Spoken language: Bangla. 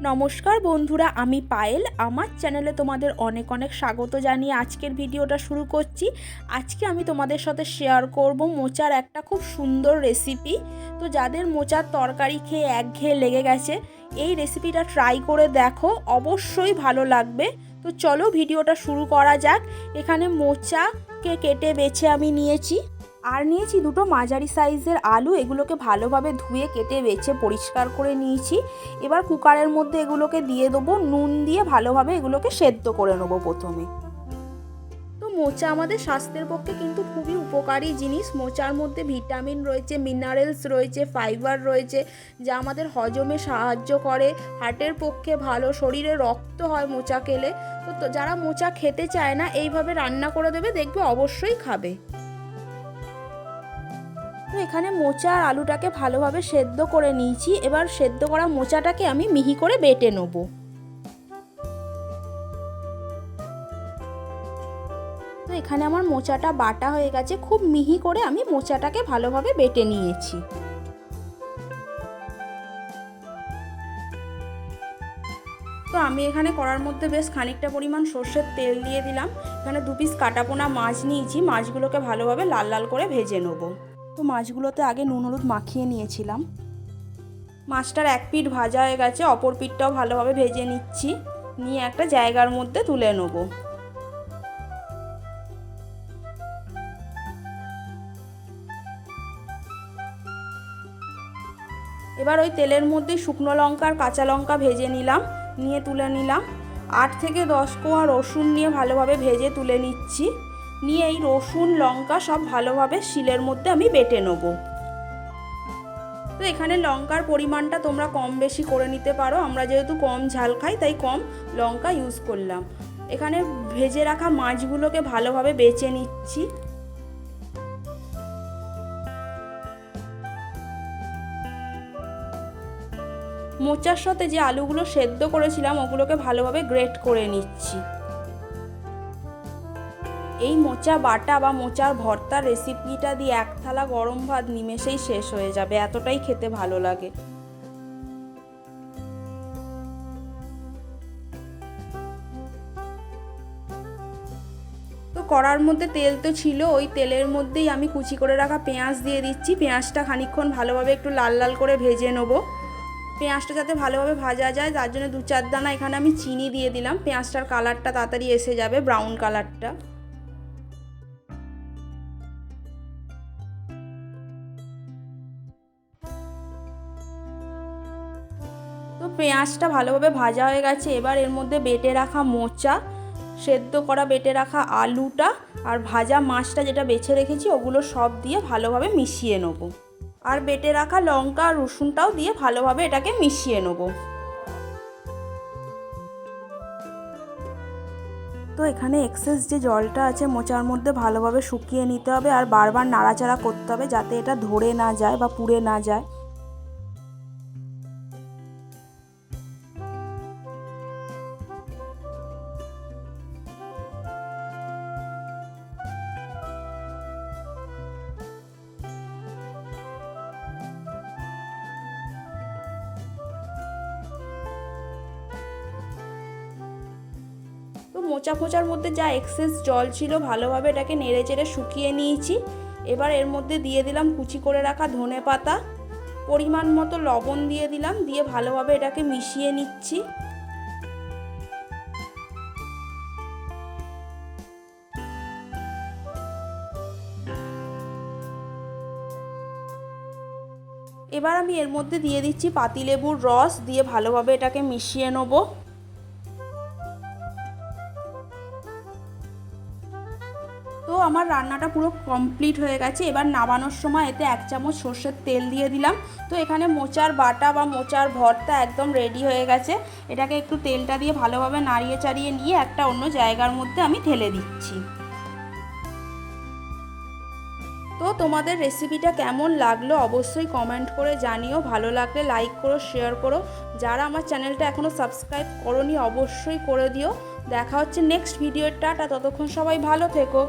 নমস্কার বন্ধুরা, আমি পায়েল। আমার চ্যানেলে তোমাদের অনেক অনেক স্বাগত জানিয়ে আজকের ভিডিওটা শুরু করছি। আজকে আমি তোমাদের সাথে শেয়ার করব মোচার একটা খুব সুন্দর রেসিপি। তো যাদের মোচার তরকারি খেয়ে একঘেয়ে লেগে গেছে, এই রেসিপিটা ট্রাই করে দেখো, অবশ্যই ভালো লাগবে। তো চলো ভিডিওটা শুরু করা যাক। এখানে মোচাকে কেটে বেছে আমি নিয়েছি, আর নিয়েছি দুটো মাঝারি সাইজের আলু। এগুলোকে ভালোভাবে ধুয়ে কেটে বেছে পরিষ্কার করে নিয়েছি। এবার কুকারের মধ্যে এগুলোকে দিয়ে দেবো, নুন দিয়ে ভালোভাবে এগুলোকে সেদ্ধ করে নেবো প্রথমে। তো মোচা আমাদের স্বাস্থ্যের পক্ষে কিন্তু খুবই উপকারী জিনিস। মোচার মধ্যে ভিটামিন রয়েছে, মিনারেলস রয়েছে, ফাইবার রয়েছে, যা আমাদের হজমে সাহায্য করে, হার্টের পক্ষে ভালো, শরীরে রক্ত হয় মোচা খেলে। তো যারা মোচা খেতে চায় না, এইভাবে রান্না করে দেবে, দেখবে অবশ্যই খাবে। তো এখানে মোচা আর আলুটাকে ভালোভাবে সেদ্ধ করে নিয়েছি। এবার সেদ্ধ করা মোচাটাকে আমি মিহি করে বেটে নেব। তো এখানে আমার মোচাটা বাটা হয়ে গেছে, খুব মিহি করে আমি মোচাটাকে ভালোভাবে বেটে নিয়েছি। তো আমি এখানে কড়ার মধ্যে বেশ খানিকটা পরিমাণ সর্ষের তেল দিয়ে দিলাম। এখানে 2 পিস কাটাপোনা মাছ নিয়েছি, মাছগুলোকে ভালোভাবে লাল লাল করে ভেজে নেব। তো মাছগুলোতে আগে নুন হলুদ মাখিয়ে নিয়েছিলাম। মাছটার এক পিঠ ভাজা হয়ে গেছে, অপর পিঠটাও ভালোভাবে ভেজে নিচ্ছি। নিয়ে একটা জায়গার মধ্যে তুলে নেব। এবার ওই তেলের মধ্যে শুকনো লঙ্কা আর কাঁচা লঙ্কা ভেজে নিলাম, নিয়ে তুলে নিলাম। 8 থেকে 10 কোয়া রসুন নিয়ে ভালোভাবে ভেজে তুলে নিচ্ছি। নিয়ে এই রসুন লঙ্কা সব ভালোভাবে শিলের মধ্যে আমি বেটে নেব। তো এখানে লঙ্কার পরিমাণটা তোমরা কম বেশি করে নিতে পারো। আমরা যেহেতু কম ঝাল খাই, তাই কম লঙ্কা ইউজ করলাম। এখানে ভেজে রাখা মাছগুলোকে ভালোভাবে বেছে নিচ্ছি। মোচার সাথে যে আলুগুলো সেদ্ধ করেছিলাম, ওগুলোকে ভালোভাবে গ্রেট করে নিচ্ছি। এই মোচা বাটা বা মোচার ভর্তার রেসিপিটা দিয়ে এক থালা গরম ভাত নিমেষেই শেষ হয়ে যাবে, এতটাই খেতে ভালো লাগে। তো কড়ার মধ্যে তেল তো ছিল, ওই তেলের মধ্যেই আমি কুচি করে রাখা পেঁয়াজ দিয়ে দিচ্ছি। পেঁয়াজটা খানিকক্ষণ ভালোভাবে একটু লাল লাল করে ভেজে নেবো। পেঁয়াজটা যাতে ভালোভাবে ভাজা যায়, তার জন্য 2-4 দানা এখানে আমি চিনি দিয়ে দিলাম। পেঁয়াজটার কালারটা তাড়াতাড়ি এসে যাবে, ব্রাউন কালারটা। তো পেঁয়াজটা ভালোভাবে ভাজা হয়ে গেছে। এবার এর মধ্যে বেটে রাখা মোচা, সেদ্ধ করা বেটে রাখা আলুটা আর ভাজা মাছটা যেটা বেছে রেখেছি, ওগুলো সব দিয়ে ভালোভাবে মিশিয়ে নেবো। আর বেটে রাখা লঙ্কা আর রসুনটাও দিয়ে ভালোভাবে এটাকে মিশিয়ে নেবো। তো এখানে এক্সেস যে জলটা আছে মোচার মধ্যে ভালোভাবে শুকিয়ে নিতে হবে, আর বারবার নাড়াচাড়া করতে হবে যাতে এটা ধরে না যায় বা পুড়ে না যায়। তো মোচার মধ্যে যা এক্সেস জল ছিল, ভালোভাবে এটাকে নেড়ে চেড়ে শুকিয়ে নিয়েছি। এবার এর মধ্যে দিয়ে দিলাম কুচি করে রাখা ধনেপাতা, পরিমাণ মতো লবণ দিয়ে দিলাম, দিয়ে ভালোভাবে এটাকে মিশিয়ে নিচ্ছি। এবার আমি এর মধ্যে দিয়ে দিচ্ছি পাতিলেবুর রস, দিয়ে ভালোভাবে এটাকে মিশিয়ে নেবো। তো আমার রান্নাটা পুরো কমপ্লিট হয়ে গেছে। এবার নামানোর সময় এতে 1 চামচ সর্ষের তেল দিয়ে দিলাম। তো এখানে মোচার বাটা বা মোচার ভর্তা একদম রেডি হয়ে গেছে। এটাকে একটু তেলটা দিয়ে ভালোভাবে নাড়িয়ে চাড়িয়ে নিয়ে একটা অন্য জায়গার মধ্যে আমি ঢেলে দিচ্ছি। তো তোমাদের রেসিপিটা কেমন লাগলো অবশ্যই কমেন্ট করে জানিও। ভালো লাগলে লাইক করো, শেয়ার করো। যারা আমার চ্যানেলটা এখনও সাবস্ক্রাইব করোনি অবশ্যই করে দিও। দেখা হচ্ছে নেক্সট ভিডিওর। টাটা, ততক্ষণ সবাই ভালো থেকো।